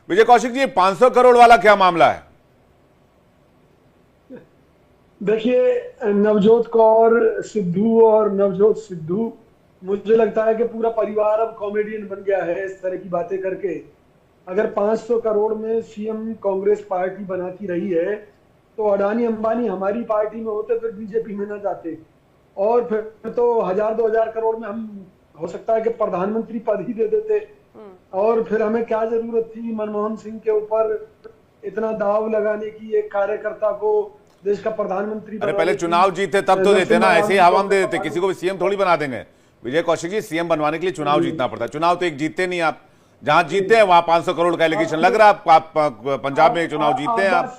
विजय कौशिक जी, 500 करोड़ वाला क्या मामला है? देखिए, नवजोत कौर सिद्धू और नवजोत सिद्धू, मुझे लगता है कि पूरा परिवार अब कॉमेडियन बन गया है इस तरह की बातें करके। अगर 500 करोड़ में सीएम कांग्रेस पार्टी बनाती रही है तो अडानी अंबानी हमारी पार्टी में होते, फिर बीजेपी में न जाते, और फिर तो 1000-2000 करोड़ में हम हो सकता है कि प्रधानमंत्री पद ही दे देते। और फिर हमें क्या जरूरत थी मनमोहन सिंह के ऊपर इतना दाव लगाने की, एक कार्यकर्ता को देश का प्रधानमंत्री अरे पहले बनाने चुनाव की। जीते तब तो देते ना, ऐसे ही हवा में दे देते, किसी को भी की सीएम थोड़ी बना देंगे। विजय कौशिक जी, सीएम बनवाने के लिए चुनाव जीतना पड़ता है, चुनाव तो एक जीतते नहीं आप। जहां जीतते हैं वहां 500 करोड़ का एलिगेशन लग रहा है। आप पंजाब में चुनाव जीतते हैं आप।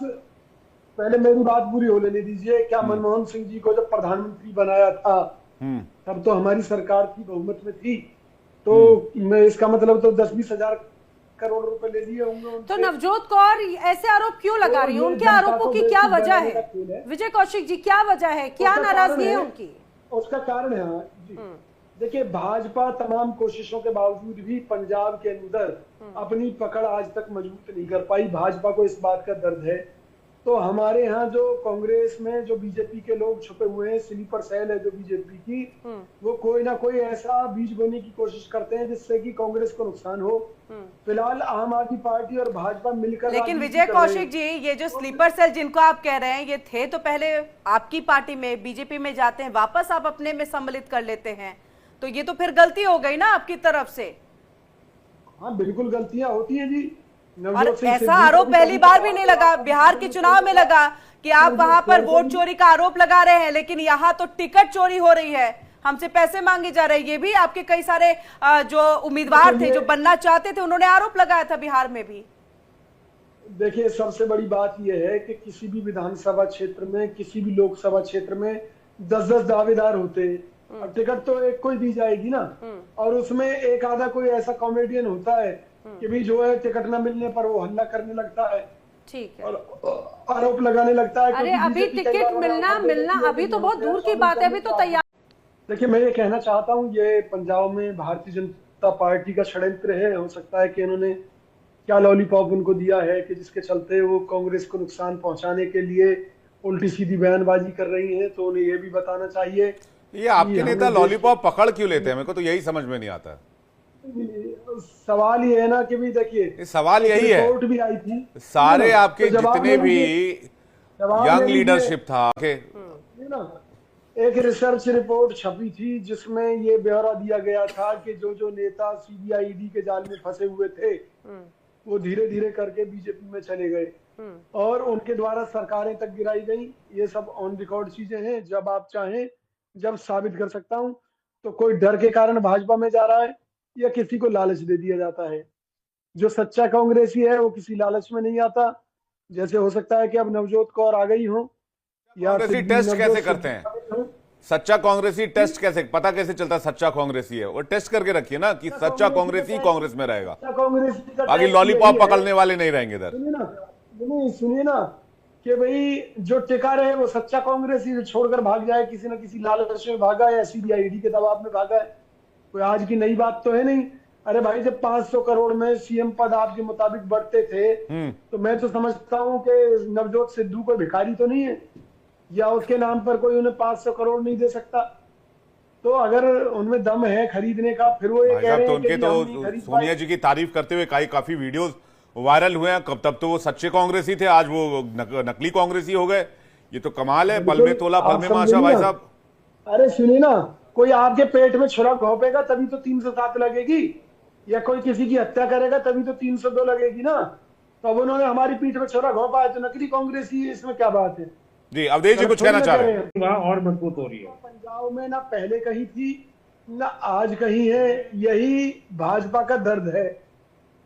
पहले मेरी बात पूरी हो लेने दीजिए। क्या मनमोहन सिंह जी को जब प्रधानमंत्री बनाया था तब तो हमारी सरकार की बहुमत में थी, तो मैं इसका मतलब तो 10-20 हजार करोड़ रुपए ले लिए होंगे। तो नवजोत कौर ऐसे आरोप क्यों लगा रही है? उनके आरोपों की क्या वजह है विजय कौशिक जी? क्या वजह है, क्या नाराजगी है उनकी? उसका कारण है जी, देखिए, भाजपा तमाम कोशिशों के बावजूद भी पंजाब के अंदर अपनी पकड़ आज तक मजबूत नहीं कर पाई। भाजपा को इस बात का दर्द है। तो हमारे यहाँ जो कांग्रेस में जो बीजेपी के लोग छुपे हुए हैं, स्लीपर सेल है जो बीजेपी की, वो कोई ना कोई ऐसा बीज बोने की कोशिश करते हैं जिससे कि कांग्रेस को नुकसान हो। फिलहाल आम आदमी पार्टी और भाजपा मिलकर, लेकिन विजय कौशिक जी, ये जो स्लीपर सेल जिनको आप कह रहे हैं, ये थे तो पहले आपकी पार्टी में, बीजेपी में जाते हैं, वापस आप अपने में सम्मिलित कर लेते हैं, तो ये तो फिर गलती हो गई ना आपकी तरफ से। हाँ, बिल्कुल गलतियां होती है जी। और ऐसा आरोप पहली बार भी नहीं लगा, बिहार के चुनाव में लगा कि आप वहां पर वोट चोरी का आरोप लगा रहे हैं, लेकिन यहाँ तो टिकट चोरी हो रही है, हमसे पैसे मांगे जा रहे हैं। ये भी आपके कई सारे जो उम्मीदवार थे, जो बनना चाहते थे, उन्होंने आरोप लगाया था बिहार में भी। देखिए, सबसे बड़ी बात यह है कि किसी भी विधानसभा क्षेत्र में, किसी भी लोकसभा क्षेत्र में 10-10 दावेदार होते हैं। अब टिकट तो एक को ही दी जाएगी ना, और उसमें एक आधा कोई ऐसा कॉमेडियन होता है कि भी जो है टिकट न मिलने पर वो हल्ला करने लगता है, ठीक है, और आरोप लगाने लगता है। अरे अभी टिकट मिलना अभी तो बहुत दूर की बात है, अभी तो तैयार। देखिए, मैं ये कहना चाहता हूँ, ये पंजाब में भारतीय जनता पार्टी का षड्यंत्र है। हो सकता है कि इन्होंने क्या लॉलीपॉप उनको दिया है कि जिसके चलते वो कांग्रेस को नुकसान पहुंचाने के लिए उल्टी सीधी बयानबाजी कर रही है। तो उन्हें ये भी बताना चाहिए। ये आपके नेता लॉलीपॉप पकड़ क्यों लेते हैं, मेरे को तो यही समझ में नहीं आता। सवाल ये है ना कि भी देखिए, सवाल यही है, रिपोर्ट भी आई थी, सारे आपके तो जितने भी यंग लीडरशिप था, ना, एक रिसर्च रिपोर्ट छपी थी जिसमें ये ब्यौरा दिया गया था कि जो जो नेता सीबीआई ईडी के जाल में फंसे हुए थे वो धीरे धीरे करके बीजेपी में चले गए और उनके द्वारा सरकारें तक गिराई गई। ये सब ऑन रिकॉर्ड चीजें हैं। जब आप चाहें, जब साबित कर सकता हूं। तो कोई डर के कारण भाजपा में जा रहा है या किसी को लालच दे दिया जाता है? जो सच्चा कांग्रेसी है वो किसी लालच में नहीं आता। जैसे हो सकता है कि अब नवजोत कौर आ गई हो, या कांग्रेसी टेस्ट कैसे करते हैं? सच्चा कांग्रेसी टेस्ट कैसे, पता कैसे चलता है सच्चा कांग्रेसी है? वो टेस्ट करके रखिए ना कि सच्चा कांग्रेसी कांग्रेस में रहेगा, बाकी लॉलीपॉप पकड़ने वाले नहीं रहेंगे इधर। सुनिए ना कि भाई जो टिका रहे वो सच्चा कांग्रेसी, छोड़कर भाग जाए, किसी न किसी लालच में भागा या सीबीआई ईडी के दबाव में भागा है, कोई आज की नई बात तो है नहीं। अरे भाई, जब 500 करोड़ में सीएम पद आपके मुताबिक बढ़ते थे तो मैं तो समझता हूं कि नवजोत सिद्धू कोई भिखारी तो नहीं है, या उसके नाम पर कोई उन्हें 500 करोड़ नहीं दे सकता। तो अगर उनमें दम है खरीदने का, फिर वो ये कह रहे हैं उनके तो सोनिया जी की तारीफ करते हुए काफी वीडियोस वायरल हुए हैं। कब तब तो वो सच्चे कांग्रेसी थे, आज वो नकली कांग्रेसी हो गए। ये तो कमाल है, पल में तोला फल में माशा भाई साहब। अरे सुनिए ना, कोई आपके पेट में छुरा घोंपेगा तभी तो 307 लगेगी, या कोई किसी की हत्या करेगा तभी तो 302 लगेगी ना। तो अब उन्होंने हमारी पीठ में छुरा घोंपा है तो नकली कांग्रेसी है, इसमें क्या बात है? जी, अवधेश जी कुछ कहना चाह रहे हैं? और मजबूत हो रही है। पंजाब में ना पहले कहीं थी ना आज कहीं है। यही भाजपा का दर्द है,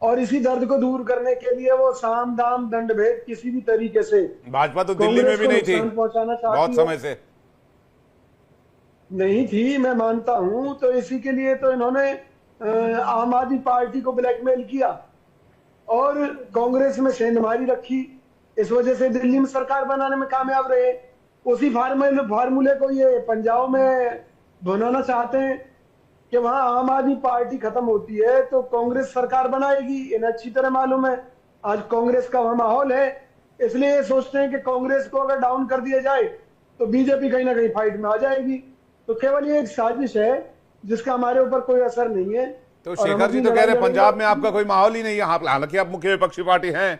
और इसी दर्द को दूर करने के लिए वो साम दाम दंड भेद किसी भी तरीके से, भाजपा तो दिल्ली में भी नहीं थी बहुत समय से, नहीं थी, मैं मानता हूं। तो इसी के लिए तो इन्होंने आम आदमी पार्टी को ब्लैकमेल किया और कांग्रेस में सेंधमारी रखी। इस वजह से दिल्ली में सरकार बनाने में कामयाब रहे। उसी फार्मूले को ये पंजाब में बनाना चाहते हैं कि वहां आम आदमी पार्टी खत्म होती है तो कांग्रेस सरकार बनाएगी। इन्हें अच्छी तरह मालूम है आज कांग्रेस का वहां माहौल है, इसलिए ये सोचते हैं कि कांग्रेस को अगर डाउन कर दिया जाए तो बीजेपी कहीं ना कहीं फाइट में आ जाएगी। तो केवल ये एक साजिश है जिसका हमारे ऊपर कोई असर नहीं है। तो और हम शेखर जी अपनी तो कह रहे लड़ाई हैं पंजाब में लड़ेंगे। आपका कोई माहौल ही नहीं है, हालांकि आप मुख्य विपक्षी पार्टी हैं।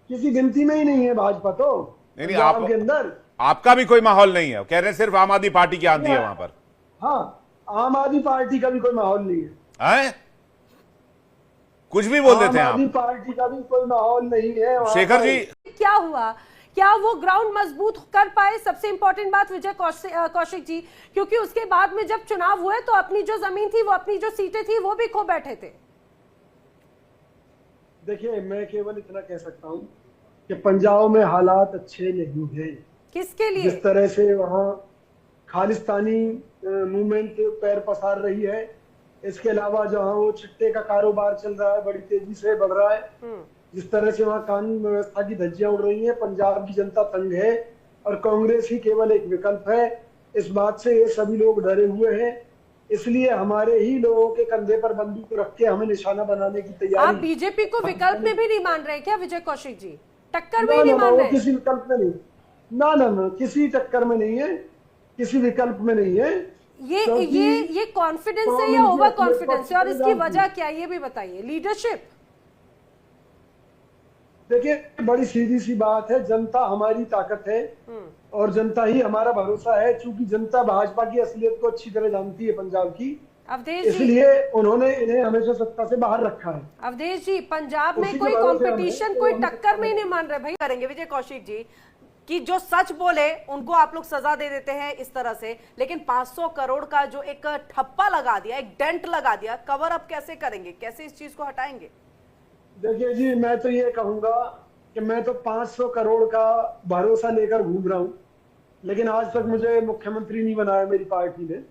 किसी गिनती में ही नहीं है भाजपा तो नहीं, पंजाब के अंदर। आपका भी कोई माहौल नहीं है, कह रहे हैं सिर्फ आम आदमी पार्टी की आंधी है वहां पर। हाँ, आम आदमी पार्टी का भी कोई माहौल नहीं है। हैं? कुछ भी बोल देते हैं आम आदमी आप। पार्टी का भी कोई माहौल नहीं है वहाँ शेखर पर। जी, क्या हुआ, क्या वो ग्राउंड मजबूत कर पाए? सबसे इंपॉर्टेंट बात विजय कौशिक जी, क्योंकि उसके बाद में जब चुनाव हुए तो अपनी जो जमीन थी, वो अपनी जो सीटें थी, वो भी खो बैठे थे। देखिए, मैं केवल इतना कह सकता हूँ कि पंजाब में हालात अच्छे नहीं हैं। किसके लिए? जिस तरह से वहाँ खालिस्तानी मूवमेंट पैर पसार रही है, इसके अलावा जहाँ वो चिट्टे का कारोबार चल रहा है, बड़ी तेजी से बढ़ रहा है, जिस तरह से वहाँ कानून व्यवस्था की धज्जियां उड़ रही हैं, पंजाब की जनता तंग है और कांग्रेस ही केवल एक विकल्प है। इस बात से ये सभी लोग डरे हुए हैं, इसलिए हमारे ही लोगों के कंधे पर बंदूक रख के हमें निशाना बनाने की आप तैयारी। बीजेपी को विकल्प में भी नहीं मान रहे क्या विजय कौशिक जी? टक्कर में ना, ही नहीं ना, मान वो रहे? किसी विकल्प में नहीं। ना ना ना, किसी टक्कर में नहीं है, किसी विकल्प में नहीं है। ये कॉन्फिडेंस है या ओवर कॉन्फिडेंस है, और इसकी वजह क्या है ये भी बताइए। लीडरशिप? देखिए, बड़ी सीधी सी बात है, जनता हमारी ताकत है और जनता ही हमारा भरोसा है। चूंकि जनता भाजपा की असलियत को अच्छी तरह जानती है पंजाब की, अवधेश जी, इसलिए उन्होंने इन्हें हमेशा सत्ता से बाहर रखा है। अवधेश जी, पंजाब में उसी कोई के भरोसे कंपटीशन, हम- कोई हम- टक्कर में ही नहीं मान रहे भाई। करेंगे विजय कौशिक जी कि जो सच बोले उनको आप लोग सजा दे देते हैं इस तरह से, लेकिन 500 करोड़ का जो एक ठप्पा लगा दिया, एक डेंट लगा दिया, कवर अप कैसे करेंगे, कैसे इस चीज को हटाएंगे? देखिए जी, मैं तो ये कहूंगा कि मैं तो 500 करोड़ का भरोसा लेकर घूम रहा हूं, लेकिन आज तक मुझे मुख्यमंत्री नहीं बनाया मेरी पार्टी ने।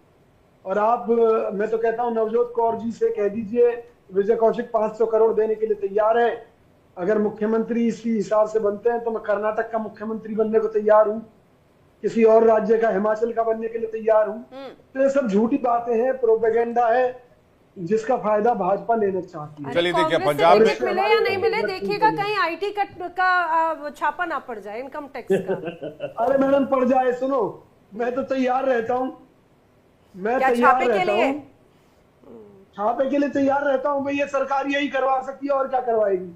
और आप, मैं तो कहता हूं नवजोत कौर जी से कह दीजिए विजय कौशिक 500 करोड़ देने के लिए तैयार है। अगर मुख्यमंत्री इसी हिसाब से बनते हैं तो मैं कर्नाटक का मुख्यमंत्री बनने को तैयार हूं, किसी और राज्य का, हिमाचल का बनने के लिए तैयार हूं। तो ये सब झूठी बातें हैं, प्रोपेगेंडा है जिसका फायदा भाजपा लेना चाहती है। चलिए देखिए, कांग्रेस से पंजाब में टिकट मिले या नहीं मिले, देखिएगा कहीं आईटी का छापा ना पड़ जाए, इनकम टैक्स का। अरे मैडम, पड़ जाए, सुनो, मैं तो तैयार रहता हूँ। मैं क्या तैयार छापे के रहता लिए? हूँ, छापे के लिए तैयार रहता हूँ भाई। ये सरकार यही करवा सकती है, और क्या करवाएगी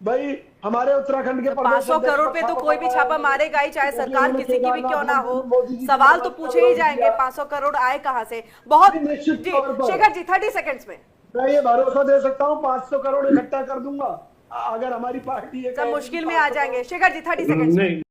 भाई? हमारे उत्तराखंड के 500 करोड़ पे तो कोई भी छापा मारेगा ही, चाहे सरकार किसी की भी क्यों ना हो। सवाल तो पूछे ही जाएंगे, 500 करोड़ आए कहां से? बहुत निश्चित जी, तौर पर। शेखर जी 30 सेकंड्स में। मैं ये भरोसा दे सकता हूँ 500 करोड़ इकट्ठा कर दूंगा अगर हमारी पार्टी सब मुश्किल में आ जाएंगे। शेखर जी 30 सेकंड्स में।